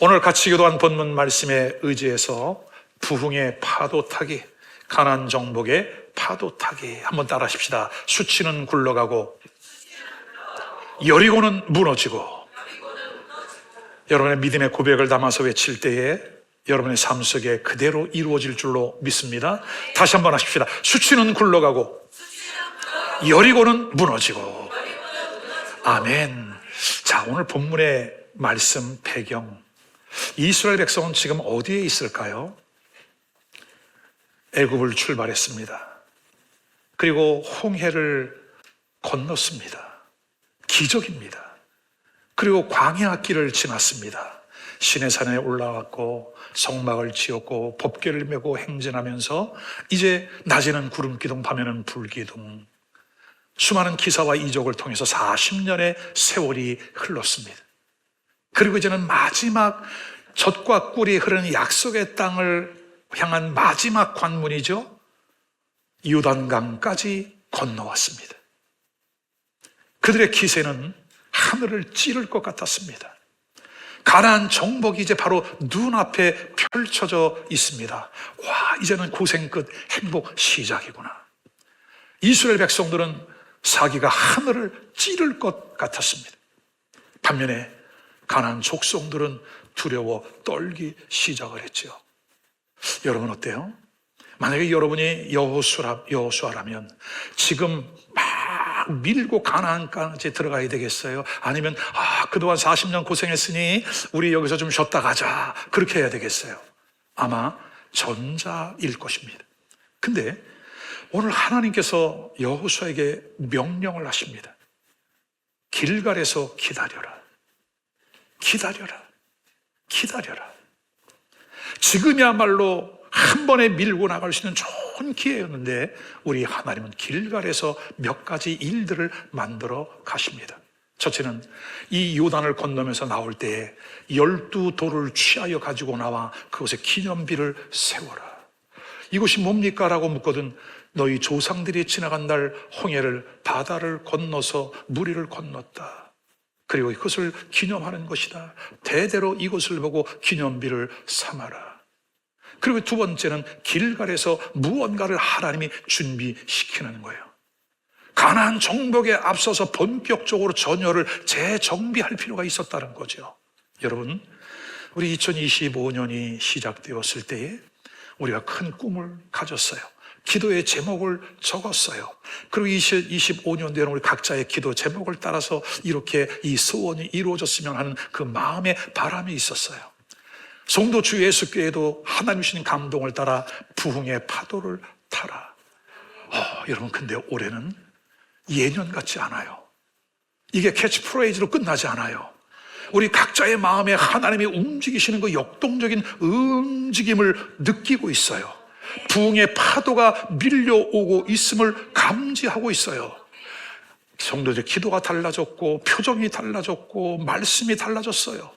오늘 같이 기도한 본문 말씀에 의지해서 부흥의 파도 타기, 가나안 정복의 파도 타기 한번 따라 하십시다. 수치는 굴러가고 여리고는 무너지고. 여러분의 믿음의 고백을 담아서 외칠 때에 여러분의 삶 속에 그대로 이루어질 줄로 믿습니다. 다시 한번 하십시다. 수치는 굴러가고 여리고는 무너지고. 아멘. 자, 오늘 본문의 말씀 배경, 이스라엘 백성은 지금 어디에 있을까요? 애굽을 출발했습니다. 그리고 홍해를 건넜습니다. 기적입니다. 그리고 광야길을 지났습니다. 시내산에 올라왔고 성막을 지었고 법궤를 메고 행진하면서 이제 낮에는 구름기둥, 밤에는 불기둥, 수많은 기사와 이적을 통해서 40년의 세월이 흘렀습니다. 그리고 이제는 마지막 젖과 꿀이 흐르는 약속의 땅을 향한 마지막 관문이죠. 요단강까지 건너왔습니다. 그들의 기세는 하늘을 찌를 것 같았습니다. 가나안 정복이 이제 바로 눈앞에 펼쳐져 있습니다. 와, 이제는 고생 끝 행복 시작이구나. 이스라엘 백성들은 사기가 하늘을 찌를 것 같았습니다. 반면에 가나안 족속들은 두려워 떨기 시작을 했죠. 여러분 어때요? 만약에 여러분이 여호수아라면 지금 막 밀고 가나안까지 들어가야 되겠어요? 아니면 그동안 40년 고생했으니 우리 여기서 좀 쉬었다 가자, 그렇게 해야 되겠어요? 아마 전자일 것입니다. 근데 오늘 하나님께서 여호수아에게 명령을 하십니다. 길갈에서 기다려라. 기다려라. 기다려라. 지금이야말로 한 번에 밀고 나갈 수 있는 좋은 기회였는데 우리 하나님은 길갈에서 몇 가지 일들을 만들어 가십니다. 첫째는 이 요단을 건너면서 나올 때에 12돌을 취하여 가지고 나와 그곳에 기념비를 세워라. 이곳이 뭡니까? 라고 묻거든 너희 조상들이 지나간 날 홍해를, 바다를 건너서 무리를 건넜다. 그리고 이것을 기념하는 것이다. 대대로 이것을 보고 기념비를 삼아라. 그리고 두 번째는 길갈에서 무언가를 하나님이 준비시키는 거예요. 가나안 정복에 앞서서 본격적으로 전열을 재정비할 필요가 있었다는 거죠. 여러분, 우리 2025년이 시작되었을 때에 우리가 큰 꿈을 가졌어요. 기도의 제목을 적었어요. 그리고 2025년도에는 우리 각자의 기도 제목을 따라서 이렇게 이 소원이 이루어졌으면 하는 그 마음의 바람이 있었어요. 성도 주 예수께도 하나님 주신 감동을 따라 부흥의 파도를 타라. 여러분, 근데 올해는 예년 같지 않아요. 이게 캐치프레이즈로 끝나지 않아요. 우리 각자의 마음에 하나님이 움직이시는 그 역동적인 움직임을 느끼고 있어요. 부흥의 파도가 밀려오고 있음을 감지하고 있어요. 성도들의 기도가 달라졌고 표정이 달라졌고 말씀이 달라졌어요.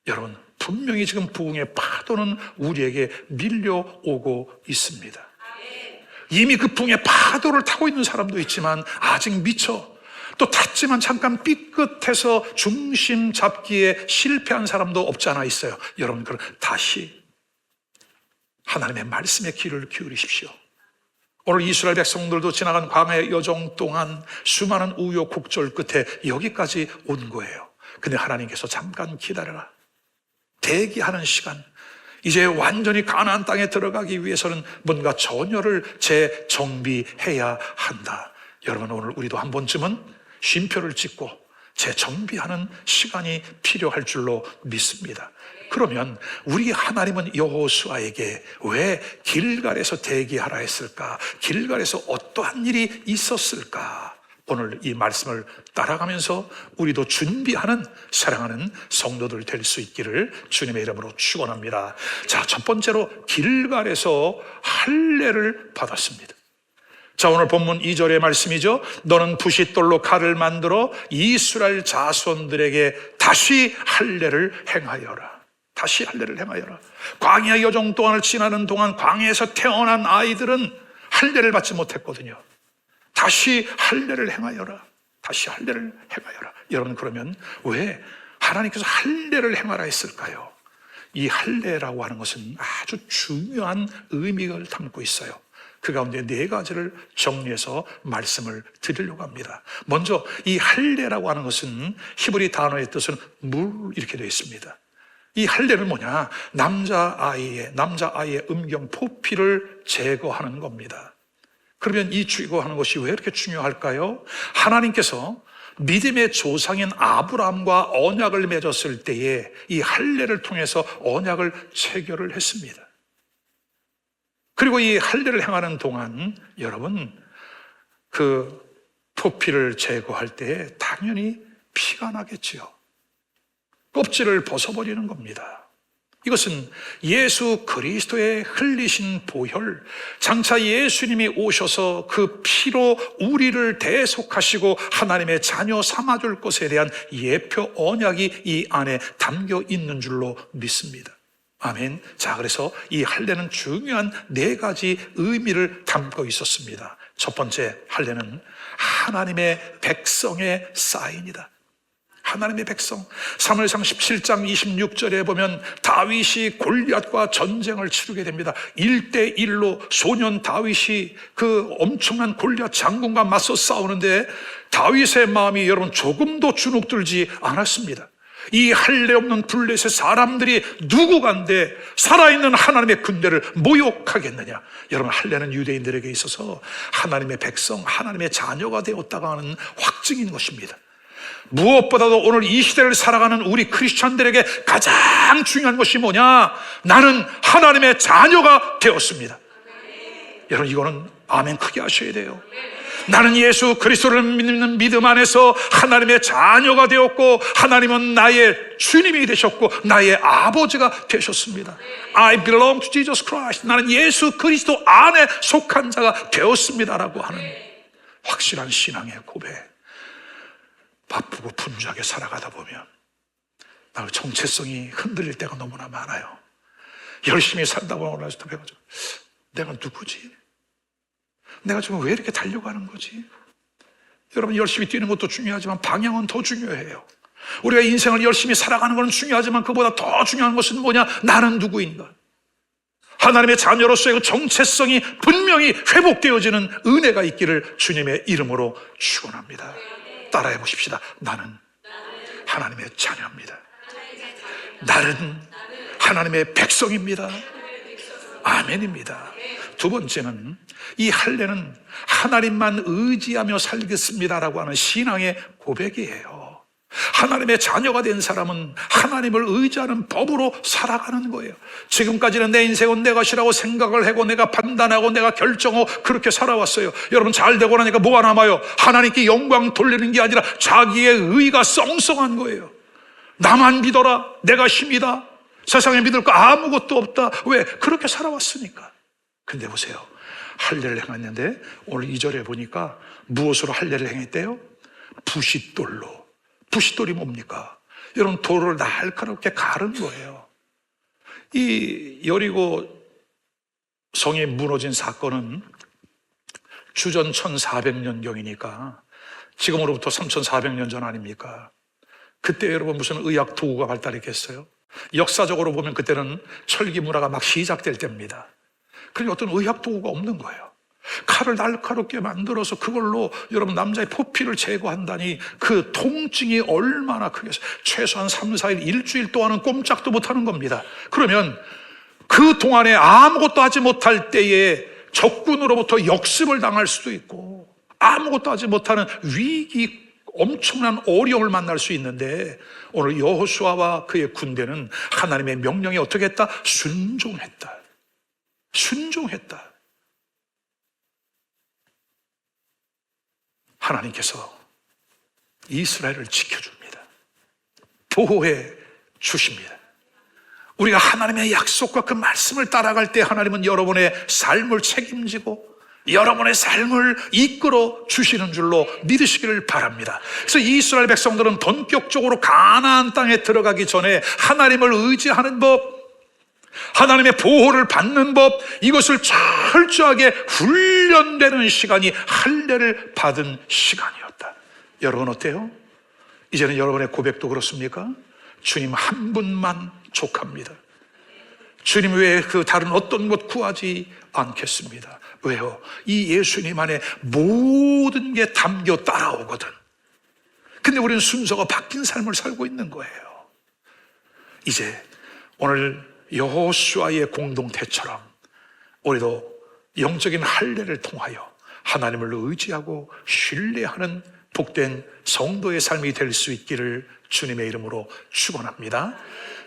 여러분, 분명히 지금 부흥의 파도는 우리에게 밀려오고 있습니다. 이미 그 부흥의 파도를 타고 있는 사람도 있지만 아직 미처, 또 탔지만 잠깐 삐끗해서 중심 잡기에 실패한 사람도 없지 않아 있어요. 여러분, 그럼 다시 하나님의 말씀에 귀를 기울이십시오. 오늘 이스라엘 백성들도 지나간 광야의 여정 동안 수많은 우여곡절 끝에 여기까지 온 거예요. 근데 하나님께서 잠깐 기다려라. 대기하는 시간. 이제 완전히 가나안 땅에 들어가기 위해서는 뭔가 전열을 재정비해야 한다. 여러분, 오늘 우리도 한 번쯤은 쉼표를 찍고 재정비하는 시간이 필요할 줄로 믿습니다. 그러면 우리 하나님은 여호수아에게 왜 길갈에서 대기하라 했을까? 길갈에서 어떠한 일이 있었을까? 오늘 이 말씀을 따라가면서 우리도 준비하는 사랑하는 성도들 될 수 있기를 주님의 이름으로 축원합니다. 자, 첫 번째로 길갈에서 할례를 받았습니다. 자, 오늘 본문 2절의 말씀이죠. 너는 부싯돌로 칼을 만들어 이스라엘 자손들에게 다시 할례를 행하여라. 다시 할례를 행하여라. 광야 여정 동안을 지나는 동안 광야에서 태어난 아이들은 할례를 받지 못했거든요. 다시 할례를 행하여라. 다시 할례를 행하여라. 여러분, 그러면 왜 하나님께서 할례를 행하라 했을까요? 이 할례라고 하는 것은 아주 중요한 의미를 담고 있어요. 그 가운데 네 가지를 정리해서 말씀을 드리려고 합니다. 먼저 이 할례라고 하는 것은 히브리 단어의 뜻은 물 이렇게 되어 있습니다. 이 할례는 뭐냐? 남자아이의 음경 포피를 제거하는 겁니다. 그러면 이 제거하는 것이 왜 이렇게 중요할까요? 하나님께서 믿음의 조상인 아브라함과 언약을 맺었을 때에 이 할례를 통해서 언약을 체결을 했습니다. 그리고 이 할례를 행하는 동안 여러분 그 포피를 제거할 때 당연히 피가 나겠지요. 껍질을 벗어버리는 겁니다. 이것은 예수 그리스도의 흘리신 보혈, 장차 예수님이 오셔서 그 피로 우리를 대속하시고 하나님의 자녀 삼아줄 것에 대한 예표 언약이 이 안에 담겨 있는 줄로 믿습니다. 아멘. 자, 그래서 이 할례는 중요한 네 가지 의미를 담고 있었습니다. 첫 번째, 할례는 하나님의 백성의 사인이다. 하나님의 백성. 사무엘상 17장 26절에 보면 다윗이 골리앗과 전쟁을 치르게 됩니다. 1대1로 소년 다윗이 그 엄청난 골리앗 장군과 맞서 싸우는데 다윗의 마음이 여러분 조금도 주눅들지 않았습니다. 이 할례 없는 블레셋 사람들이 누구간데 살아있는 하나님의 군대를 모욕하겠느냐. 여러분, 할례는 유대인들에게 있어서 하나님의 백성, 하나님의 자녀가 되었다고 하는 확증인 것입니다. 무엇보다도 오늘 이 시대를 살아가는 우리 크리스찬들에게 가장 중요한 것이 뭐냐? 나는 하나님의 자녀가 되었습니다. 여러분, 이거는 아멘 크게 하셔야 돼요. 나는 예수 그리스도를 믿는 믿음 안에서 하나님의 자녀가 되었고 하나님은 나의 주님이 되셨고 나의 아버지가 되셨습니다. I belong to Jesus Christ. 나는 예수 그리스도 안에 속한 자가 되었습니다라고 하는 확실한 신앙의 고백. 바쁘고 분주하게 살아가다 보면 나의 정체성이 흔들릴 때가 너무나 많아요. 열심히 살다 보면 올라서 배워가지고 내가 누구지? 내가 지금 왜 이렇게 달려가는 거지? 여러분, 열심히 뛰는 것도 중요하지만 방향은 더 중요해요. 우리가 인생을 열심히 살아가는 건 중요하지만 그보다 더 중요한 것은 뭐냐? 나는 누구인가? 하나님의 자녀로서의 그 정체성이 분명히 회복되어지는 은혜가 있기를 주님의 이름으로 축원합니다. 따라해 보십시다. 나는 하나님의 자녀입니다. 나는 하나님의 백성입니다. 아멘입니다. 두 번째는 이 할례는 하나님만 의지하며 살겠습니다라고 하는 신앙의 고백이에요. 하나님의 자녀가 된 사람은 하나님을 의지하는 법으로 살아가는 거예요. 지금까지는 내 인생은 내 것이라고 생각을 하고 내가 판단하고 내가 결정하고 그렇게 살아왔어요. 여러분, 잘 되고 나니까 뭐가 남아요? 하나님께 영광 돌리는 게 아니라 자기의 의가 썽썽한 거예요. 나만 믿어라. 내가 힘이다. 세상에 믿을 거 아무것도 없다. 왜? 그렇게 살아왔으니까. 근데 보세요. 할례를 행했는데 오늘 2절에 보니까 무엇으로 할례를 행했대요? 부싯돌로. 부싯돌이 뭡니까? 여러분, 돌을 날카롭게 가른 거예요. 이 여리고 성이 무너진 사건은 주전 1400년경이니까 지금으로부터 3400년 전 아닙니까? 그때 여러분 무슨 의학 도구가 발달했겠어요? 역사적으로 보면 그때는 철기 문화가 막 시작될 때입니다. 그러니까 어떤 의학 도구가 없는 거예요. 칼을 날카롭게 만들어서 그걸로 여러분 남자의 포피를 제거한다니 그 통증이 얼마나 크겠어요. 최소한 3, 4일, 일주일 동안은 꼼짝도 못하는 겁니다. 그러면 그 동안에 아무것도 하지 못할 때에 적군으로부터 역습을 당할 수도 있고 아무것도 하지 못하는 위기, 엄청난 어려움을 만날 수 있는데 오늘 여호수아와 그의 군대는 하나님의 명령에 어떻게 했다? 순종했다. 순종했다. 하나님께서 이스라엘을 지켜줍니다. 보호해 주십니다. 우리가 하나님의 약속과 그 말씀을 따라갈 때 하나님은 여러분의 삶을 책임지고 여러분의 삶을 이끌어 주시는 줄로 믿으시기를 바랍니다. 그래서 이스라엘 백성들은 본격적으로 가나안 땅에 들어가기 전에 하나님을 의지하는 법, 하나님의 보호를 받는 법, 이것을 철저하게 훈련되는 시간이 할례를 받은 시간이었다. 여러분 어때요? 이제는 여러분의 고백도 그렇습니까? 주님 한 분만 족합니다. 주님 외에 그 다른 어떤 것 구하지 않겠습니다. 왜요? 이 예수님 안에 모든 게 담겨 따라오거든. 근데 우리는 순서가 바뀐 삶을 살고 있는 거예요. 이제 오늘 여호수아의 공동체처럼 우리도 영적인 할례를 통하여 하나님을 의지하고 신뢰하는 복된 성도의 삶이 될 수 있기를 주님의 이름으로 축원합니다.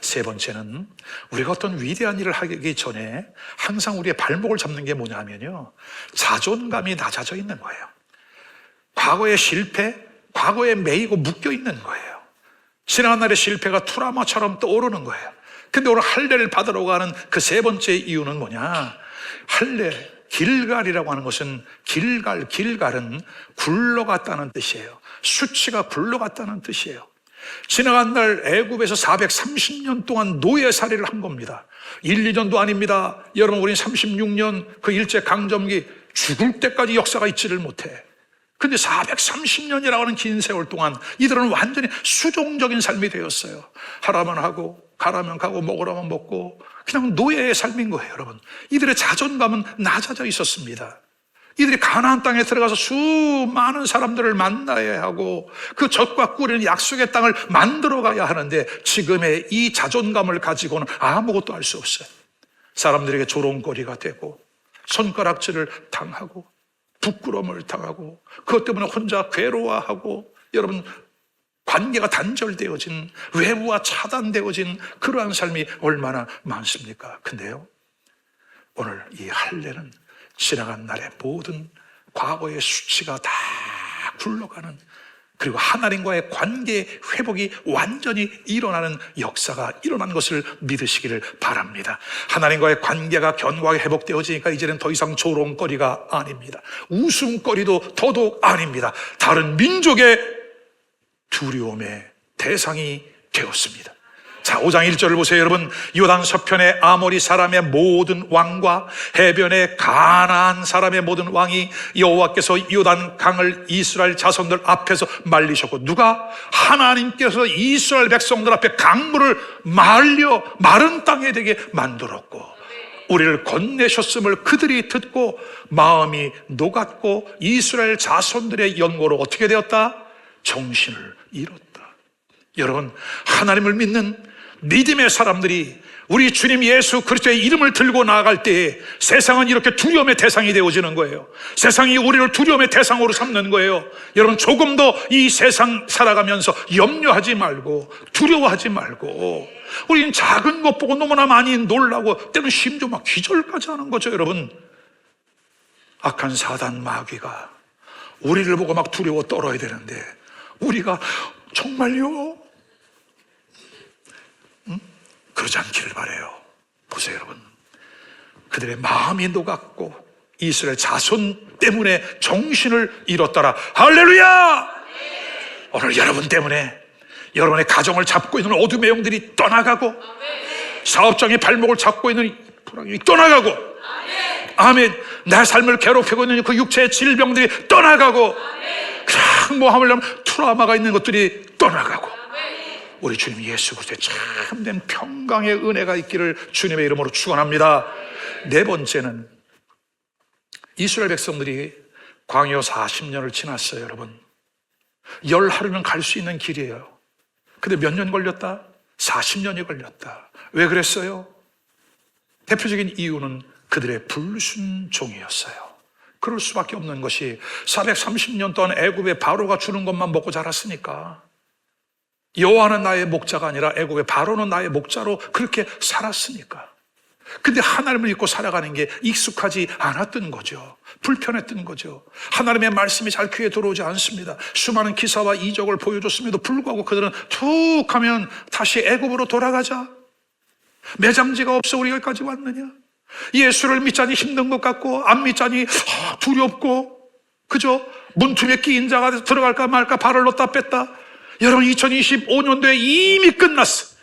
세 번째는 우리가 어떤 위대한 일을 하기 전에 항상 우리의 발목을 잡는 게 뭐냐면요, 자존감이 낮아져 있는 거예요. 과거의 실패, 과거에 매이고 묶여 있는 거예요. 지난 날의 실패가 트라우마처럼 떠오르는 거예요. 근데 오늘 할례를 받으러 가는 그 세 번째 이유는 뭐냐? 할례, 길갈이라고 하는 것은 길갈은 굴러갔다는 뜻이에요. 수치가 굴러갔다는 뜻이에요. 지나간 날 애굽에서 430년 동안 노예살이를 한 겁니다. 1, 2년도 아닙니다. 여러분, 우린 36년 그 일제강점기 죽을 때까지 역사가 있지를 못해. 근데 430년이라고 하는 긴 세월 동안 이들은 완전히 수종적인 삶이 되었어요. 하라면 하고 가라면 가고 먹으라면 먹고 그냥 노예의 삶인 거예요. 여러분, 이들의 자존감은 낮아져 있었습니다. 이들이 가나안 땅에 들어가서 수많은 사람들을 만나야 하고 그 젖과 꿀인 약속의 땅을 만들어 가야 하는데 지금의 이 자존감을 가지고는 아무것도 할 수 없어요. 사람들에게 조롱거리가 되고 손가락질을 당하고 부끄러움을 당하고 그것 때문에 혼자 괴로워하고, 여러분, 관계가 단절되어진, 외부와 차단되어진 그러한 삶이 얼마나 많습니까? 근데요, 오늘 이 할례는 지나간 날의 모든 과거의 수치가 다 굴러가는, 그리고 하나님과의 관계 회복이 완전히 일어나는 역사가 일어난 것을 믿으시기를 바랍니다. 하나님과의 관계가 견고하게 회복되어지니까 이제는 더 이상 조롱거리가 아닙니다. 웃음거리도 더더욱 아닙니다. 다른 민족의 두려움의 대상이 되었습니다. 자, 5장 1절을 보세요. 여러분, 요단 서편의 아모리 사람의 모든 왕과 해변의 가나안 사람의 모든 왕이 여호와께서 요단 강을 이스라엘 자손들 앞에서 말리셨고, 누가? 하나님께서 이스라엘 백성들 앞에 강물을 말려 마른 땅에 되게 만들었고 우리를 건네셨음을 그들이 듣고 마음이 녹았고 이스라엘 자손들의 연고로 어떻게 되었다? 정신을 잃었다. 여러분, 하나님을 믿는 믿음의 사람들이 우리 주님 예수 그리스도의 이름을 들고 나아갈 때에 세상은 이렇게 두려움의 대상이 되어지는 거예요. 세상이 우리를 두려움의 대상으로 삼는 거예요. 여러분, 조금 더 이 세상 살아가면서 염려하지 말고 두려워하지 말고, 우리는 작은 것 보고 너무나 많이 놀라고 때로는 심지어 막 기절까지 하는 거죠. 여러분, 악한 사단 마귀가 우리를 보고 막 두려워 떨어야 되는데 우리가 정말요? 그러지 않기를 바라요. 보세요, 여러분. 그들의 마음이 녹았고 이스라엘 자손 때문에 정신을 잃었더라. 할렐루야! 오늘 여러분 때문에 여러분의 가정을 잡고 있는 어둠의 영들이 떠나가고 사업장의 발목을 잡고 있는 불황이 떠나가고, 아멘. 내 삶을 괴롭히고 있는 그 육체의 질병들이 떠나가고, 그냥 뭐 하려면 트라우마가 있는 것들이 떠나가고, 우리 주님 예수 그리스도의 참된 평강의 은혜가 있기를 주님의 이름으로 축원합니다. 네 번째는 이스라엘 백성들이 광야 40년을 지났어요. 여러분, 열 하루면 갈 수 있는 길이에요. 근데 몇 년 걸렸다? 40년이 걸렸다. 왜 그랬어요? 대표적인 이유는 그들의 불순종이었어요. 그럴 수밖에 없는 것이 430년 동안 애굽의 바로가 주는 것만 먹고 자랐으니까. 여호와는 나의 목자가 아니라 애굽의 바로는 나의 목자로 그렇게 살았으니까. 근데 하나님을 믿고 살아가는 게 익숙하지 않았던 거죠. 불편했던 거죠. 하나님의 말씀이 잘 귀에 들어오지 않습니다. 수많은 기사와 이적을 보여줬음에도 불구하고 그들은 툭 하면 다시 애굽으로 돌아가자. 매장지가 없어 우리가 여기까지 왔느냐? 예수를 믿자니 힘든 것 같고 안 믿자니 두렵고, 그죠? 문틈에 끼인 자가 들어갈까 말까 발을 넣었다 뺐다. 여러분, 2025년도에 이미 끝났어.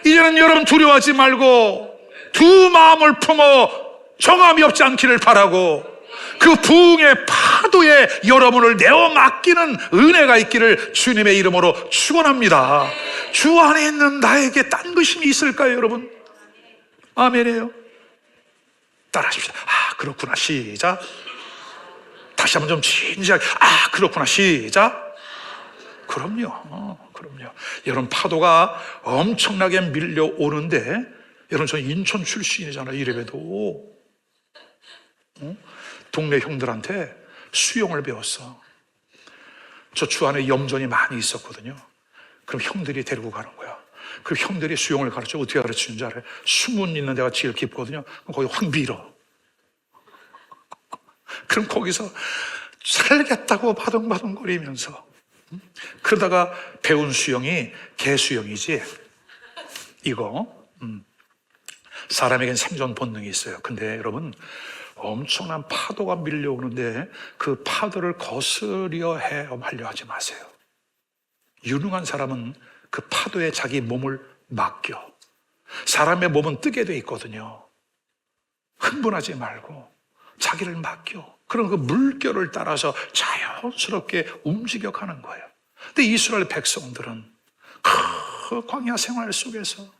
이제는 여러분 두려워하지 말고 두 마음을 품어 정함이 없지 않기를 바라고, 그 부흥의 파도에 여러분을 내어 맡기는 은혜가 있기를 주님의 이름으로 축원합니다. 주 안에 있는 나에게 딴 것이 있을까요, 여러분? 아멘이에요. 따라하십시다. 아, 그렇구나. 시작. 다시 한번 좀 진지하게. 아, 그렇구나. 시작. 그럼요. 그럼요. 여러분, 파도가 엄청나게 밀려오는데, 여러분, 저 인천 출신이잖아요. 이래봬도. 동네 형들한테 수영을 배웠어. 저 주 안에 염전이 많이 있었거든요. 그럼 형들이 데리고 가는 거야. 그럼 형들이 수영을 가르쳐. 어떻게 가르치는지 알아요? 수문 있는 데가 제일 깊거든요. 그럼 거기 확 밀어. 그럼 거기서 살겠다고 바둥바둥거리면서, 그러다가 배운 수영이 개수영이지. 이거 사람에겐 생존 본능이 있어요. 근데 여러분, 엄청난 파도가 밀려오는데 그 파도를 거스려 헤엄하려 하지 마세요. 유능한 사람은 그 파도에 자기 몸을 맡겨. 사람의 몸은 뜨게 돼 있거든요. 흥분하지 말고 자기를 맡겨. 그럼 그 물결을 따라서 자연스럽게 움직여 가는 거예요. 근데 이스라엘 백성들은 그 광야 생활 속에서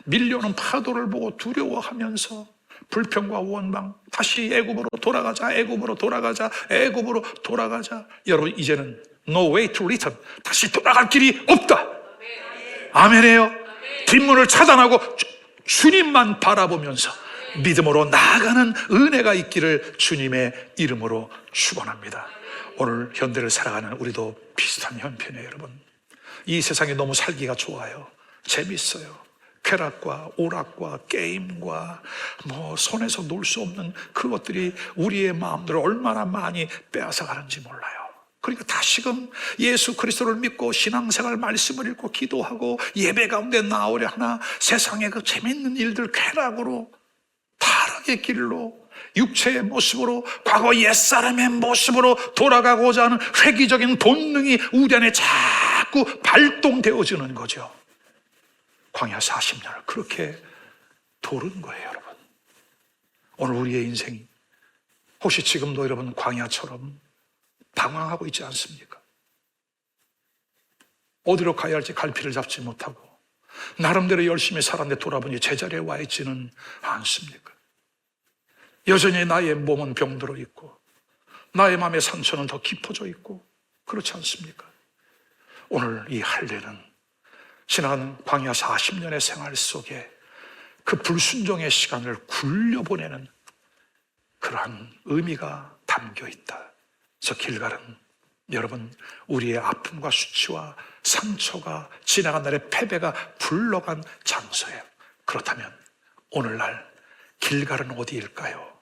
밀려오는 파도를 보고 두려워하면서 불평과 원망, 다시 애굽으로 돌아가자, 애굽으로 돌아가자, 애굽으로 돌아가자. 여러분, 이제는 no way to return. 다시 돌아갈 길이 없다. 아멘이에요. 뒷문을 차단하고 주님만 바라보면서 믿음으로 나아가는 은혜가 있기를 주님의 이름으로 축원합니다. 오늘 현대를 살아가는 우리도 비슷한 형편이에요. 여러분, 이 세상이 너무 살기가 좋아요. 재밌어요. 쾌락과 오락과 게임과 손에서 놓을 수 없는 그것들이 우리의 마음들을 얼마나 많이 빼앗아가는지 몰라요. 그러니까 다시금 예수 그리스도를 믿고 신앙생활 말씀을 읽고 기도하고 예배 가운데 나오려 하나 세상의 그 재밌는 일들 쾌락으로 타락의 길로 육체의 모습으로 과거 옛사람의 모습으로 돌아가고자 하는 획기적인 본능이 우리 안에 자꾸 발동되어지는 거죠. 광야 40년을 그렇게 도른 거예요. 여러분, 오늘 우리의 인생이 혹시 지금도 여러분 광야처럼 방황하고 있지 않습니까? 어디로 가야 할지 갈피를 잡지 못하고 나름대로 열심히 살았는데 돌아보니 제자리에 와 있지는 않습니까? 여전히 나의 몸은 병들어 있고 나의 마음의 상처는 더 깊어져 있고 그렇지 않습니까? 오늘 이 할례는 지나간 광야 40년의 생활 속에 그 불순종의 시간을 굴려보내는 그러한 의미가 담겨 있다. 저 길갈은 여러분, 우리의 아픔과 수치와 상처가 지나간 날의 패배가 불러간 장소예요. 그렇다면 오늘날 길갈은 어디일까요?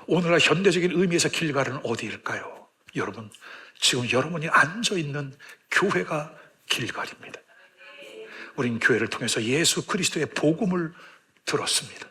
오늘날 현대적인 의미에서 길갈은 어디일까요? 여러분, 지금 여러분이 앉아있는 교회가 길갈입니다. 우린 교회를 통해서 예수 그리스도의 복음을 들었습니다.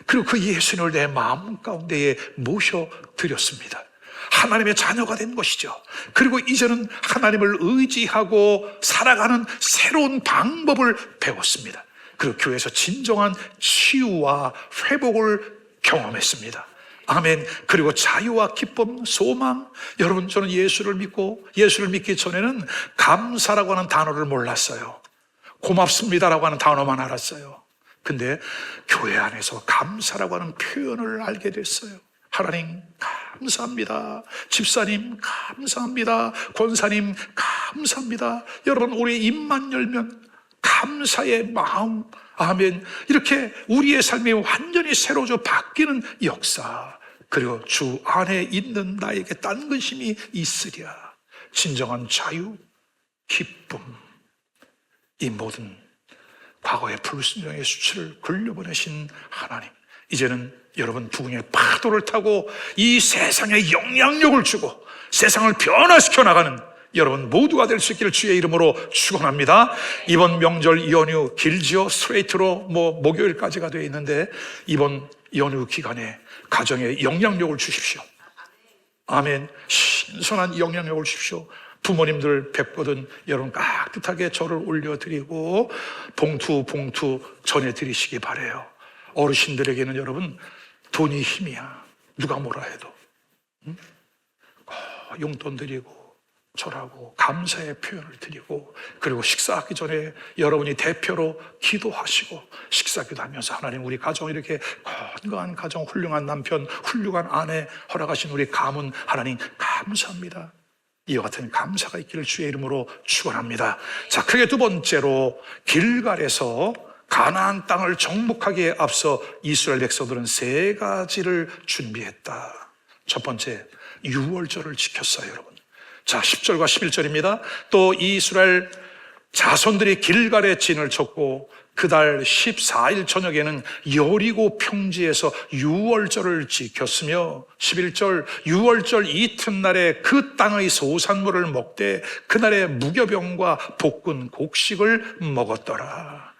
그리고 그 예수님을 내 마음 가운데에 모셔드렸습니다. 하나님의 자녀가 된 것이죠. 그리고 이제는 하나님을 의지하고 살아가는 새로운 방법을 배웠습니다. 그리고 교회에서 진정한 치유와 회복을 경험했습니다. 아멘. 그리고 자유와 기쁨, 소망. 여러분, 저는 예수를 믿기 전에는 감사라고 하는 단어를 몰랐어요. 고맙습니다라고 하는 단어만 알았어요. 근데 교회 안에서 감사라고 하는 표현을 알게 됐어요. 하나님 감사합니다. 집사님 감사합니다. 권사님 감사합니다. 여러분, 우리 입만 열면 감사의 마음, 아멘. 이렇게 우리의 삶이 완전히 새로워져 바뀌는 역사, 그리고 주 안에 있는 나에게 딴 근심이 있으랴. 진정한 자유, 기쁨, 이 모든 과거의 불순종의 수치를 굴려보내신 하나님, 이제는 여러분 부흥의 파도를 타고 이 세상에 영향력을 주고 세상을 변화시켜 나가는 여러분 모두가 될 수 있기를 주의 이름으로 축원합니다. 이번 명절 연휴 길지요. 스트레이트로 목요일까지가 되어 있는데 이번 연휴 기간에 가정에 영향력을 주십시오. 아멘. 신선한 영향력을 주십시오. 부모님들 뵙거든 여러분 깍듯하게 절을 올려드리고 봉투 전해드리시기 바라요. 어르신들에게는 여러분 돈이 힘이야. 누가 뭐라 해도 용돈 드리고 절하고 감사의 표현을 드리고, 그리고 식사하기 전에 여러분이 대표로 기도하시고 식사기도 하면서 하나님, 우리 가정 이렇게 건강한 가정, 훌륭한 남편, 훌륭한 아내 허락하신 우리 가문 하나님 감사합니다. 이와 같은 감사가 있기를 주의 이름으로 축원합니다. 자, 크게 두 번째로 길갈에서 가나안 땅을 정복하기에 앞서 이스라엘 백성들은 세 가지를 준비했다. 첫 번째, 유월절을 지켰어요, 여러분. 자, 10절과 11절입니다. 또 이스라엘 자손들이 길갈에 진을 쳤고 그달 14일 저녁에는 여리고 평지에서 유월절을 지켰으며 11절, 유월절 이튿날에 그 땅의 소산물을 먹되 그날에 무교병과 볶은 곡식을 먹었더라.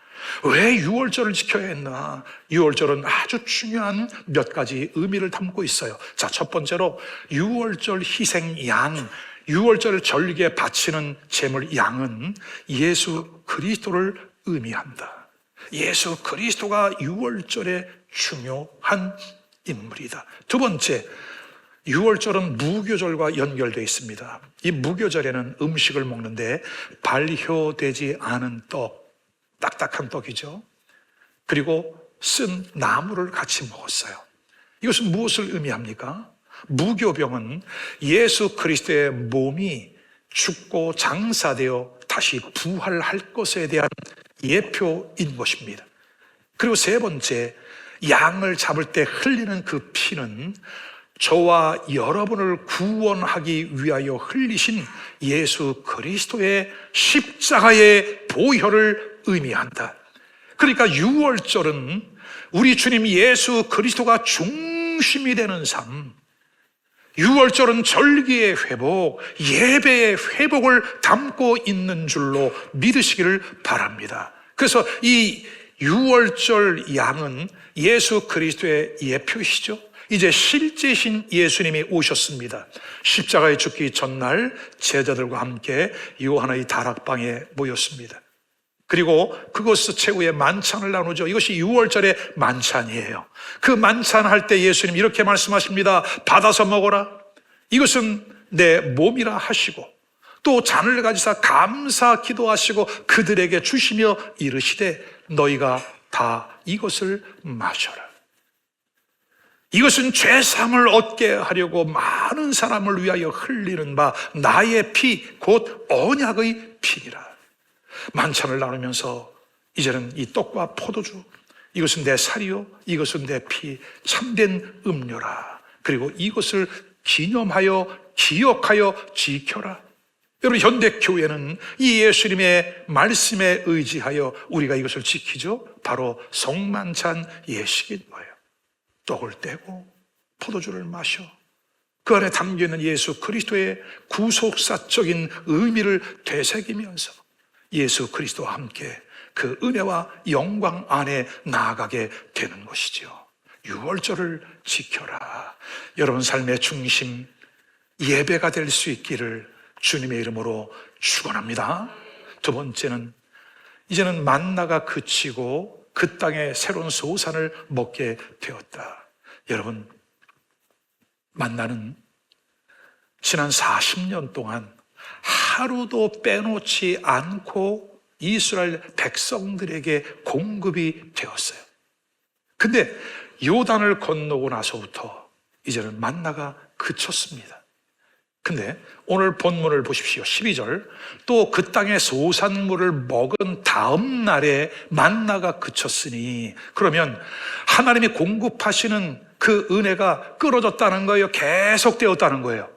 왜 유월절을 지켜야 했나? 유월절은 아주 중요한 몇 가지 의미를 담고 있어요. 자, 첫 번째로 유월절 희생 양, 유월절 절기에 바치는 제물 양은 예수 그리스도를 의미한다. 예수 그리스도가 유월절의 중요한 인물이다. 두 번째, 유월절은 무교절과 연결되어 있습니다. 이 무교절에는 음식을 먹는데 발효되지 않은 떡, 딱딱한 떡이죠. 그리고 쓴 나무를 같이 먹었어요. 이것은 무엇을 의미합니까? 무교병은 예수 그리스도의 몸이 죽고 장사되어 다시 부활할 것에 대한 예표인 것입니다. 그리고 세 번째, 양을 잡을 때 흘리는 그 피는 저와 여러분을 구원하기 위하여 흘리신 예수 그리스도의 십자가의 보혈을 의미한다. 그러니까 유월절은 우리 주님 예수 그리스도가 중심이 되는 삶, 유월절은 절기의 회복, 예배의 회복을 담고 있는 줄로 믿으시기를 바랍니다. 그래서 이 유월절 양은 예수 그리스도의 예표시죠. 이제 실제신 예수님이 오셨습니다. 십자가에 죽기 전날 제자들과 함께 요한의 다락방에 모였습니다. 그리고 그것을 최후의 만찬을 나누죠. 이것이 유월절의 만찬이에요. 그 만찬할 때 예수님 이렇게 말씀하십니다. 받아서 먹어라. 이것은 내 몸이라 하시고, 또 잔을 가지사 감사 기도하시고 그들에게 주시며 이르시되 너희가 다 이것을 마셔라. 이것은 죄사함을 얻게 하려고 많은 사람을 위하여 흘리는 바 나의 피, 곧 언약의 피니라. 만찬을 나누면서 이제는 이 떡과 포도주, 이것은 내 살이요, 이것은 내 피, 참된 음료라. 그리고 이것을 기념하여 기억하여 지켜라. 여러분, 현대교회는 이 예수님의 말씀에 의지하여 우리가 이것을 지키죠. 바로 성만찬 예식인 거예요. 떡을 떼고 포도주를 마셔 그 안에 담겨있는 예수 그리스도의 구속사적인 의미를 되새기면서 예수 그리스도와 함께 그 은혜와 영광 안에 나아가게 되는 것이죠. 유월절을 지켜라. 여러분 삶의 중심 예배가 될 수 있기를 주님의 이름으로 축원합니다. 두 번째는 이제는 만나가 그치고 그 땅에 새로운 소산을 먹게 되었다. 여러분, 만나는 지난 40년 동안 하루도 빼놓지 않고 이스라엘 백성들에게 공급이 되었어요. 근데 요단을 건너고 나서부터 이제는 만나가 그쳤습니다. 근데 오늘 본문을 보십시오. 12절. 또 그 땅의 소산물을 먹은 다음 날에 만나가 그쳤으니, 그러면 하나님이 공급하시는 그 은혜가 끊어졌다는 거예요? 계속되었다는 거예요?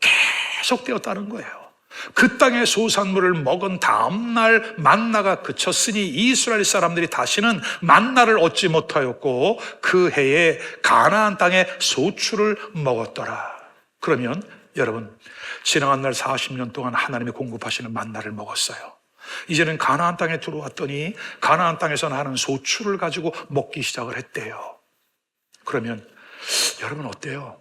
계속되었다는 거예요. 그 땅의 소산물을 먹은 다음 날 만나가 그쳤으니 이스라엘 사람들이 다시는 만나를 얻지 못하였고 그 해에 가나안 땅의 소출을 먹었더라. 그러면 여러분, 지나간 날 40년 동안 하나님이 공급하시는 만나를 먹었어요. 이제는 가나안 땅에 들어왔더니 가나안 땅에서 나는 소출을 가지고 먹기 시작을 했대요. 그러면 여러분 어때요?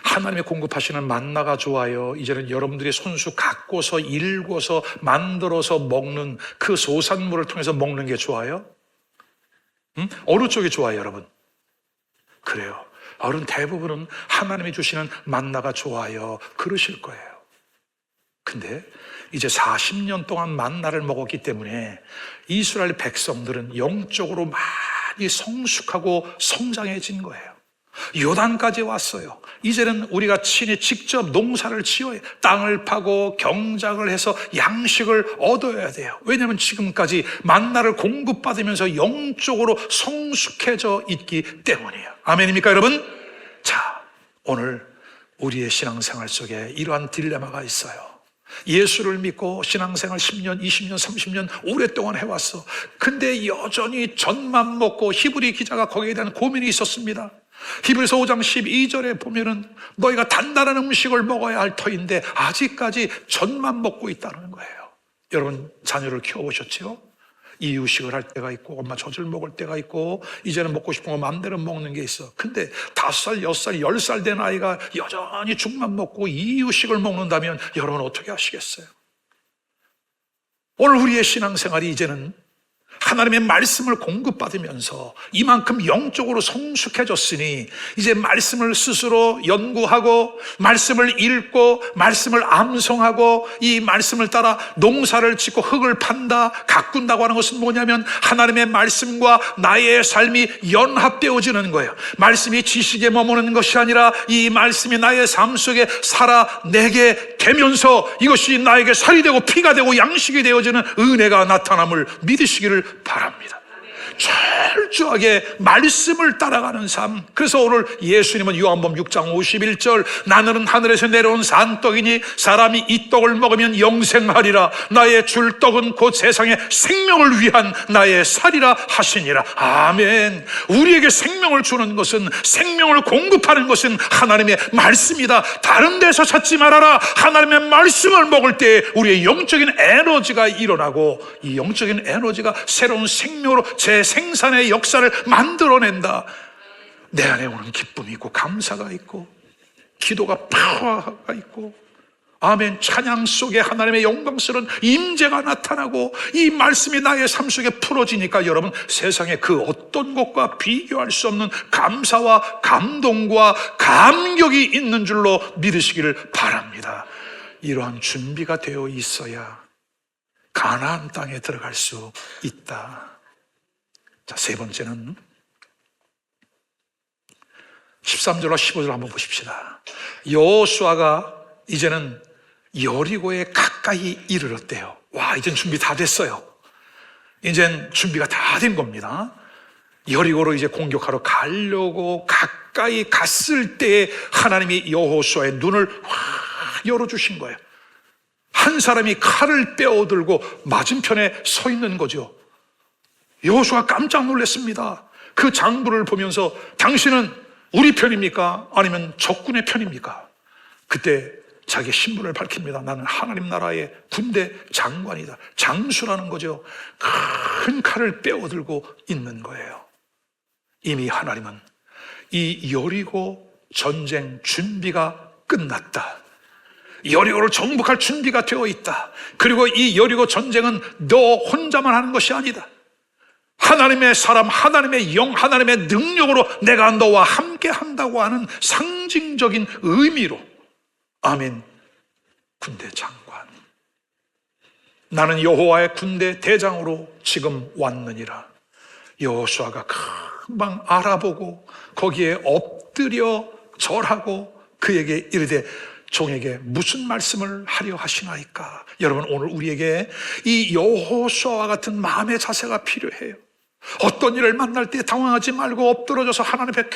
하나님이 공급하시는 만나가 좋아요? 이제는 여러분들이 손수 갖고서 일궈서 만들어서 먹는 그 소산물을 통해서 먹는 게 좋아요? 어느 쪽이 좋아요, 여러분? 그래요. 어른 대부분은 하나님이 주시는 만나가 좋아요. 그러실 거예요. 근데 이제 40년 동안 만나를 먹었기 때문에 이스라엘 백성들은 영적으로 많이 성숙하고 성장해진 거예요. 요단까지 왔어요. 이제는 우리가 친히 직접 농사를 지어야 땅을 파고 경작을 해서 양식을 얻어야 돼요. 왜냐하면 지금까지 만나를 공급받으면서 영적으로 성숙해져 있기 때문이에요. 아멘입니까, 여러분? 자, 오늘 우리의 신앙생활 속에 이러한 딜레마가 있어요. 예수를 믿고 신앙생활 10년, 20년, 30년 오랫동안 해왔어. 근데 여전히 젖만 먹고, 히브리 기자가 거기에 대한 고민이 있었습니다. 히브리서 5장 12절에 보면은 너희가 단단한 음식을 먹어야 할 터인데 아직까지 젖만 먹고 있다는 거예요. 여러분, 자녀를 키워보셨죠? 이유식을 할 때가 있고 엄마 젖을 먹을 때가 있고 이제는 먹고 싶은 거 마음대로 먹는 게 있어. 근데 5살, 6살, 10살 된 아이가 여전히 죽만 먹고 이유식을 먹는다면 여러분 어떻게 하시겠어요? 오늘 우리의 신앙생활이 이제는 하나님의 말씀을 공급받으면서 이만큼 영적으로 성숙해졌으니 이제 말씀을 스스로 연구하고 말씀을 읽고 말씀을 암송하고 이 말씀을 따라 농사를 짓고 흙을 판다, 가꾼다고 하는 것은 뭐냐면 하나님의 말씀과 나의 삶이 연합되어지는 거예요. 말씀이 지식에 머무는 것이 아니라 이 말씀이 나의 삶 속에 살아내게 되면서 이것이 나에게 살이 되고 피가 되고 양식이 되어지는 은혜가 나타남을 믿으시기를 바랍니다. 철저하게 말씀을 따라가는 삶. 그래서 오늘 예수님은 요한복음 6장 51절 나는 하늘에서 내려온 산떡이니 사람이 이 떡을 먹으면 영생하리라. 나의 줄 떡은 곧 세상의 생명을 위한 나의 살이라 하시니라. 아멘. 우리에게 생명을 주는 것은, 생명을 공급하는 것은 하나님의 말씀이다. 다른 데서 찾지 말아라. 하나님의 말씀을 먹을 때 우리의 영적인 에너지가 일어나고 이 영적인 에너지가 새로운 생명으로 재생산의 역사를 만들어낸다. 내 안에 오는 기쁨이 있고 감사가 있고 기도가 파워가 있고 아멘. 찬양 속에 하나님의 영광스러운 임재가 나타나고 이 말씀이 나의 삶 속에 풀어지니까 여러분 세상에 그 어떤 것과 비교할 수 없는 감사와 감동과 감격이 있는 줄로 믿으시기를 바랍니다. 이러한 준비가 되어 있어야 가나안 땅에 들어갈 수 있다. 자, 세 번째는 13절과 15절 한번 보십시다. 여호수아가 이제는 여리고에 가까이 이르렀대요. 와, 이젠 준비 다 됐어요. 이젠 준비가 다 된 겁니다. 여리고로 이제 공격하러 가려고 가까이 갔을 때에 하나님이 여호수아의 눈을 확 열어주신 거예요. 한 사람이 칼을 빼어들고 맞은편에 서 있는 거죠. 여호수아가 깜짝 놀랐습니다. 그 장부를 보면서 당신은 우리 편입니까? 아니면 적군의 편입니까? 그때 자기 신분을 밝힙니다. 나는 하나님 나라의 군대 장관이다. 장수라는 거죠. 큰 칼을 빼어들고 있는 거예요. 이미 하나님은 이 여리고 전쟁 준비가 끝났다. 여리고를 정복할 준비가 되어 있다. 그리고 이 여리고 전쟁은 너 혼자만 하는 것이 아니다. 하나님의 사람, 하나님의 영, 하나님의 능력으로 내가 너와 함께 한다고 하는 상징적인 의미로 아멘. 군대 장관, 나는 여호와의 군대 대장으로 지금 왔느니라. 여호수아가 금방 알아보고 거기에 엎드려 절하고 그에게 이르되 종에게 무슨 말씀을 하려 하시나이까. 여러분, 오늘 우리에게 이 여호수아와 같은 마음의 자세가 필요해요. 어떤 일을 만날 때 당황하지 말고 엎드러져서 하나님 앞에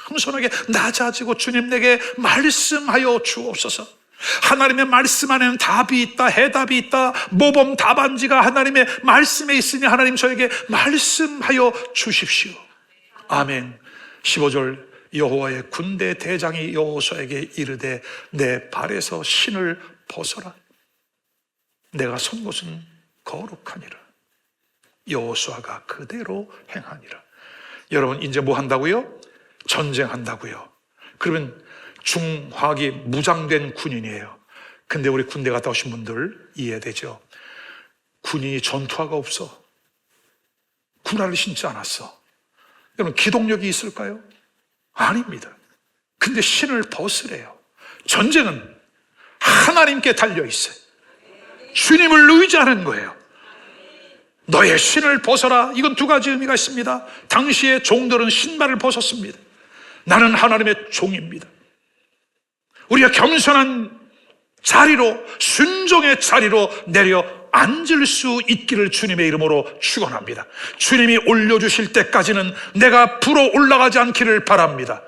겸손하게 낮아지고 주님 내게 말씀하여 주옵소서. 하나님의 말씀 안에는 답이 있다, 해답이 있다. 모범 답안지가 하나님의 말씀에 있으니 하나님 저에게 말씀하여 주십시오. 아멘. 15절 여호와의 군대 대장이 여호수아에게 이르되 내 발에서 신을 벗어라. 내가 선 곳은 거룩하니라. 여호수아가 그대로 행하니라. 여러분, 이제 뭐 한다고요? 전쟁한다고요. 그러면 중화기 무장된 군인이에요. 근데 우리 군대 갔다 오신 분들 이해되죠? 군인이 전투화가 없어. 군화를 신지 않았어. 여러분, 기동력이 있을까요? 아닙니다. 근데 신을 벗으래요. 전쟁은 하나님께 달려 있어요. 주님을 의지하는 거예요. 너의 신을 벗어라. 이건 두 가지 의미가 있습니다. 당시의 종들은 신발을 벗었습니다. 나는 하나님의 종입니다. 우리가 겸손한 자리로, 순종의 자리로 내려 앉을 수 있기를 주님의 이름으로 축원합니다. 주님이 올려주실 때까지는 내가 불어 올라가지 않기를 바랍니다.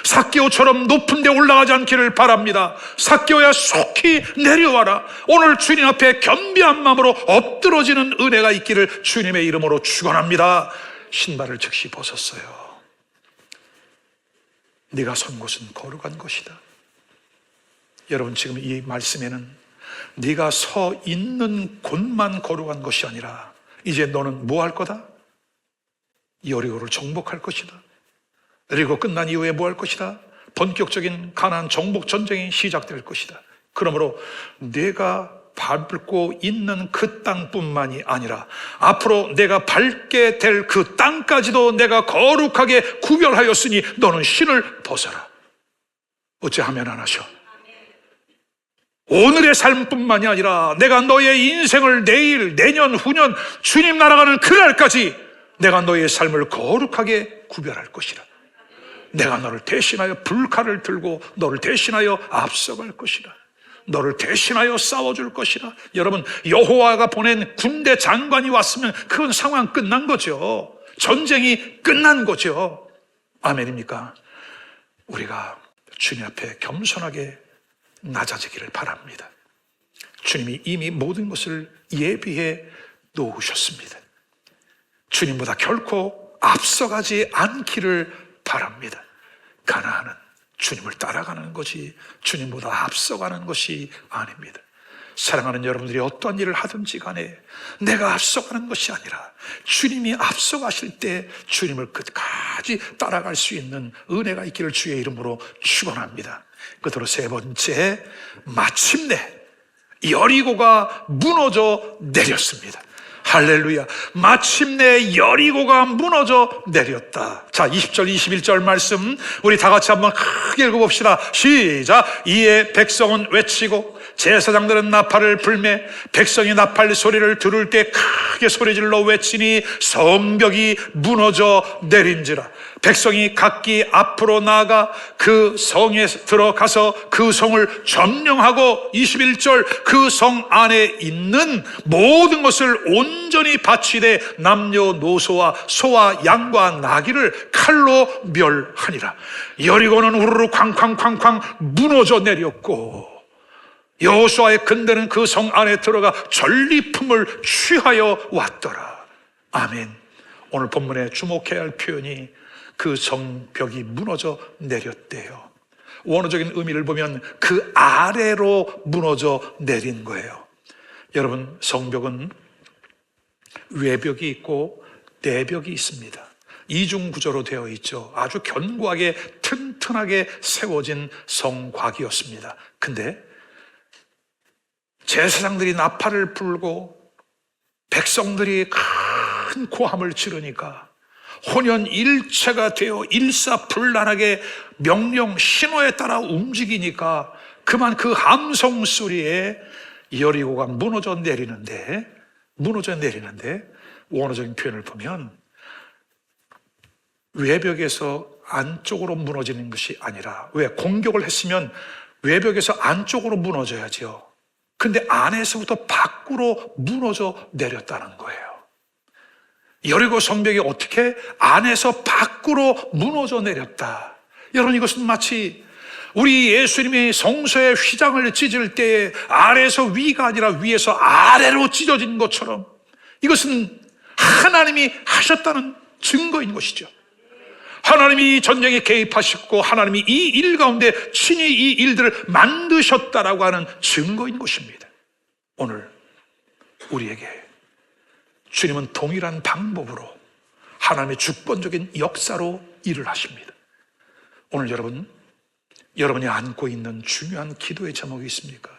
삭개오처럼 높은 데 올라가지 않기를 바랍니다. 삭개오야, 속히 내려와라. 오늘 주님 앞에 겸비한 마음으로 엎드러지는 은혜가 있기를 주님의 이름으로 축원합니다. 신발을 즉시 벗었어요. 네가 선 곳은 거룩한 것이다. 여러분, 지금 이 말씀에는 네가 서 있는 곳만 거룩한 것이 아니라 이제 너는 뭐 할 거다? 여리고를 정복할 것이다. 그리고 끝난 이후에 뭐 할 것이다? 본격적인 가나안 정복 전쟁이 시작될 것이다. 그러므로 내가 밟고 있는 그 땅뿐만이 아니라 앞으로 내가 밟게 될 그 땅까지도 내가 거룩하게 구별하였으니 너는 신을 벗어라. 어찌하면 안 하셔? 오늘의 삶뿐만이 아니라 내가 너의 인생을 내일, 내년, 후년 주님 날아가는 그날까지 내가 너의 삶을 거룩하게 구별할 것이라. 내가 너를 대신하여 불칼을 들고 너를 대신하여 앞서갈 것이라. 너를 대신하여 싸워줄 것이라. 여러분, 여호와가 보낸 군대 장관이 왔으면 그건 상황 끝난 거죠. 전쟁이 끝난 거죠. 아멘입니까? 우리가 주님 앞에 겸손하게 낮아지기를 바랍니다. 주님이 이미 모든 것을 예비해 놓으셨습니다. 주님보다 결코 앞서가지 않기를 바랍니다. 가나안은 주님을 따라가는 것이 주님보다 앞서가는 것이 아닙니다. 사랑하는 여러분들이 어떠한 일을 하든지 간에 내가 앞서가는 것이 아니라 주님이 앞서가실 때 주님을 끝까지 따라갈 수 있는 은혜가 있기를 주의 이름으로 축원합니다. 끝으로 세 번째, 마침내 여리고가 무너져 내렸습니다. 할렐루야. 마침내 여리고가 무너져 내렸다. 자, 20절 21절 말씀 우리 다 같이 한번 크게 읽어봅시다. 시작. 이에 백성은 외치고 제사장들은 나팔을 불매 백성이 나팔 소리를 들을 때 크게 소리질러 외치니 성벽이 무너져 내린지라. 백성이 각기 앞으로 나아가 그 성에 들어가서 그 성을 점령하고 21절 그 성 안에 있는 모든 것을 온전히 바치되 남녀노소와 소와 양과 나귀를 칼로 멸하니라. 여리고는 우르르 쾅쾅쾅쾅 무너져 내렸고 여호수아의 군대는 그 성 안에 들어가 전리품을 취하여 왔더라. 아멘. 오늘 본문에 주목해야 할 표현이 그 성벽이 무너져 내렸대요. 원어적인 의미를 보면 그 아래로 무너져 내린 거예요. 여러분, 성벽은 외벽이 있고 내벽이 있습니다. 이중 구조로 되어 있죠. 아주 견고하게 튼튼하게 세워진 성곽이었습니다. 근데 제사장들이 나팔을 불고 백성들이 큰 고함을 지르니까 혼연일체가 되어 일사불란하게 명령 신호에 따라 움직이니까 그만 그 함성 소리에 여리고가 무너져 내리는데 원어적인 표현을 보면 외벽에서 안쪽으로 무너지는 것이 아니라, 왜 공격을 했으면 외벽에서 안쪽으로 무너져야죠. 근데 안에서부터 밖으로 무너져 내렸다는 거예요. 여리고 성벽이 어떻게 안에서 밖으로 무너져 내렸다. 여러분, 이것은 마치 우리 예수님이 성소의 휘장을 찢을 때 아래에서 위가 아니라 위에서 아래로 찢어진 것처럼 이것은 하나님이 하셨다는 증거인 것이죠. 하나님이 이 전쟁에 개입하셨고 하나님이 이 일 가운데 친히 이 일들을 만드셨다라고 하는 증거인 것입니다. 오늘 우리에게 주님은 동일한 방법으로 하나님의 주권적인 역사로 일을 하십니다. 오늘 여러분이 안고 있는 중요한 기도의 제목이 있습니까?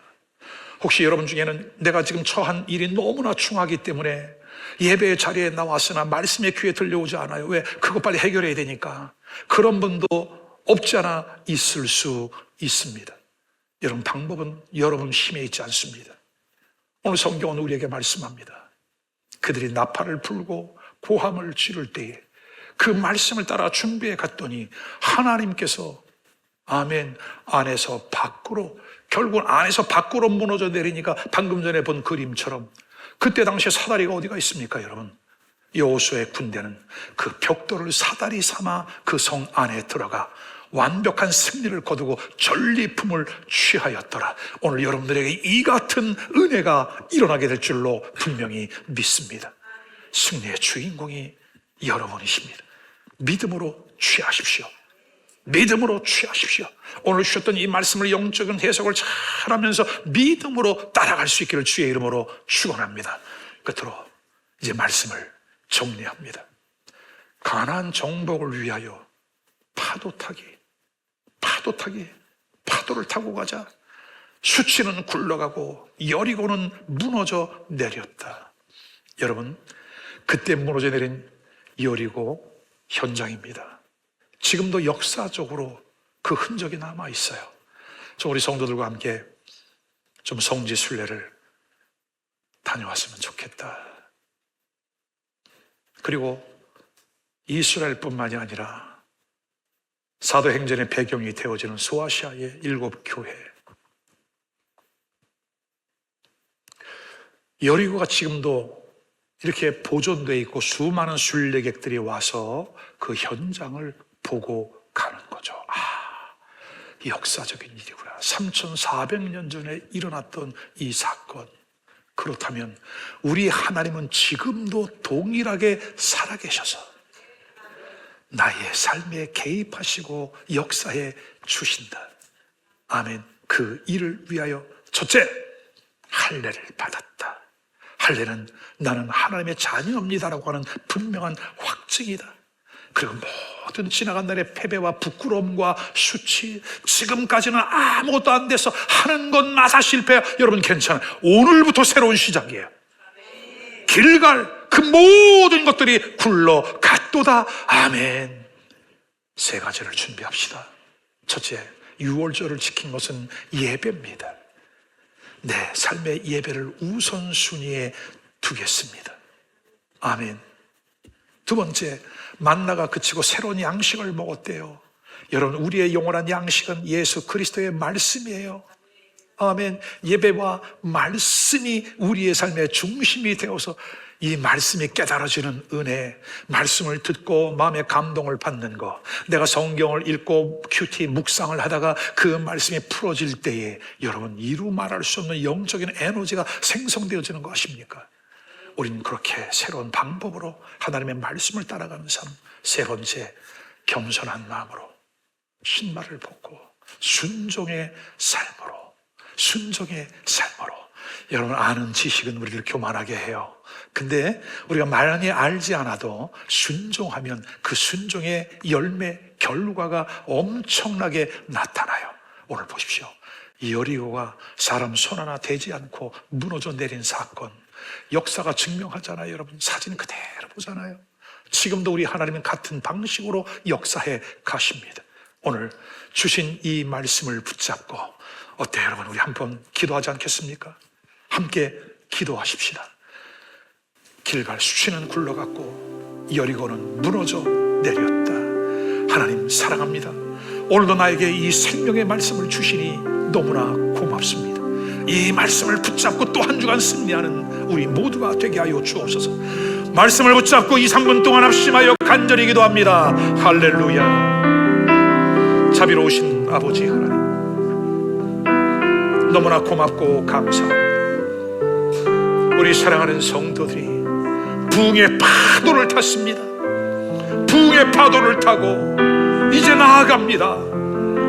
혹시 여러분 중에는 내가 지금 처한 일이 너무나 중하기 때문에 예배의 자리에 나왔으나 말씀의 귀에 들려오지 않아요. 왜? 그거 빨리 해결해야 되니까. 그런 분도 없지 않아 있을 수 있습니다. 여러분, 방법은 여러분 힘에 있지 않습니다. 오늘 성경은 우리에게 말씀합니다. 그들이 나팔을 불고 고함을 지를 때에 그 말씀을 따라 준비해 갔더니 하나님께서 아멘, 안에서 밖으로, 결국은 안에서 밖으로 무너져 내리니까 방금 전에 본 그림처럼, 그때 당시에 사다리가 어디가 있습니까, 여러분? 여호수아의 군대는 그 벽돌을 사다리 삼아 그 성 안에 들어가 완벽한 승리를 거두고 전리품을 취하였더라. 오늘 여러분들에게 이 같은 은혜가 일어나게 될 줄로 분명히 믿습니다. 승리의 주인공이 여러분이십니다. 믿음으로 취하십시오. 믿음으로 취하십시오. 오늘 주셨던 이 말씀을 영적인 해석을 잘하면서 믿음으로 따라갈 수 있기를 주의 이름으로 축원합니다. 끝으로 이제 말씀을 정리합니다. 가나안 정복을 위하여 파도를 타고 가자. 수치는 굴러가고 여리고는 무너져 내렸다. 여러분, 그때 무너져 내린 여리고 현장입니다. 지금도 역사적으로 그 흔적이 남아 있어요. 우리 성도들과 함께 좀 성지 순례를 다녀왔으면 좋겠다. 그리고 이스라엘뿐만이 아니라 사도행전의 배경이 되어지는 소아시아의 7교회, 여리고가 지금도 이렇게 보존되어 있고 수많은 순례객들이 와서 그 현장을 보고 가는 거죠. 역사적인 일이구나. 3400년 전에 일어났던 이 사건. 그렇다면 우리 하나님은 지금도 동일하게 살아계셔서 나의 삶에 개입하시고 역사해 주신다. 아멘. 그 일을 위하여 첫째, 할례를 받았다. 할례는 나는 하나님의 자녀입니다라고 하는 분명한 확증이다. 그리고 모든 지나간 날의 패배와 부끄러움과 수치, 지금까지는 아무것도 안 돼서 하는 것마다 실패야. 여러분 괜찮아요. 오늘부터 새로운 시작이에요. 길갈 그 모든 것들이 굴러갔도다. 아멘. 세 가지를 준비합시다. 첫째, 유월절을 지킨 것은 예배입니다. 내 삶의 예배를 우선순위에 두겠습니다. 아멘. 두 번째, 만나가 그치고 새로운 양식을 먹었대요. 여러분, 우리의 영원한 양식은 예수 그리스도의 말씀이에요. 아멘. 예배와 말씀이 우리의 삶의 중심이 되어서 이 말씀이 깨달아지는 은혜, 말씀을 듣고 마음의 감동을 받는 것, 내가 성경을 읽고 큐티 묵상을 하다가 그 말씀이 풀어질 때에 여러분, 이루 말할 수 없는 영적인 에너지가 생성되어지는 거 아십니까? 우리는 그렇게 새로운 방법으로 하나님의 말씀을 따라가는 삶. 세 번째, 겸손한 마음으로 신발을 벗고 순종의 삶으로, 여러분, 아는 지식은 우리를 교만하게 해요. 근데 우리가 많이 알지 않아도 순종하면 그 순종의 열매, 결과가 엄청나게 나타나요. 오늘 보십시오. 이 여리고가 사람 손 하나 대지 않고 무너져 내린 사건, 역사가 증명하잖아요. 여러분, 사진 그대로 보잖아요. 지금도 우리 하나님은 같은 방식으로 역사해 가십니다. 오늘 주신 이 말씀을 붙잡고 어때요, 여러분? 우리 한번 기도하지 않겠습니까? 함께 기도하십시다. 길갈 수치는 굴러갔고 여리고는 무너져 내렸다. 하나님 사랑합니다. 오늘도 나에게 이 생명의 말씀을 주시니 너무나 고맙습니다. 이 말씀을 붙잡고 또 한 주간 승리하는 우리 모두가 되게 하여 주옵소서. 말씀을 붙잡고 2-3분 동안 합심하여 간절히 기도합니다. 할렐루야. 자비로우신 아버지 하나님, 너무나 고맙고 감사합니다. 우리 사랑하는 성도들이 부흥의 파도를 탔습니다. 부흥의 파도를 타고 이제 나아갑니다.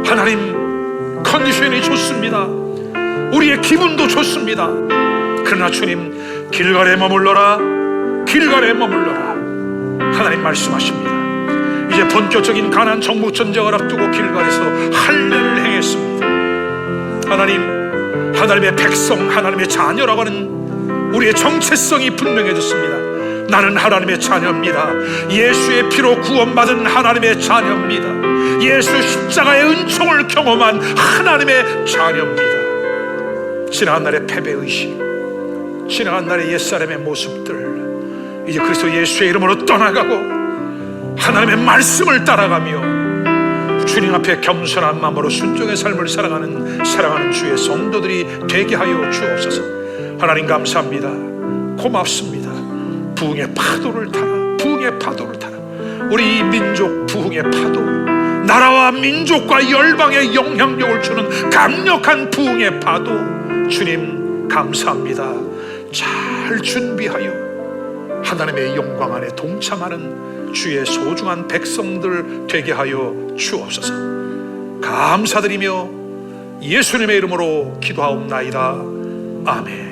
하나님, 컨디션이 좋습니다. 우리의 기분도 좋습니다. 그러나 주님, 길갈에 머물러라, 길갈에 머물러라. 하나님 말씀하십니다. 이제 본격적인 가나안 정복 전쟁을 앞두고 길갈에서 할례를 행했습니다. 하나님, 하나님의 백성, 하나님의 자녀라고 하는 우리의 정체성이 분명해졌습니다. 나는 하나님의 자녀입니다. 예수의 피로 구원받은 하나님의 자녀입니다. 예수 십자가의 은총을 경험한 하나님의 자녀입니다. 지난 날의 패배의식, 지나간 날의 옛사람의 모습들 이제 그리스도 예수의 이름으로 떠나가고 하나님의 말씀을 따라가며 주님 앞에 겸손한 마음으로 순종의 삶을 살아가는 사랑하는 주의 성도들이 되게 하여 주옵소서. 하나님 감사합니다. 고맙습니다. 부흥의 파도를 타라, 부흥의 파도를 타라. 우리 이 민족 부흥의 파도, 나라와 민족과 열방에 영향력을 주는 강력한 부흥의 파도, 주님 감사합니다. 잘 준비하여 하나님의 영광 안에 동참하는 주의 소중한 백성들 되게 하여 주옵소서. 감사드리며 예수님의 이름으로 기도하옵나이다. 아멘.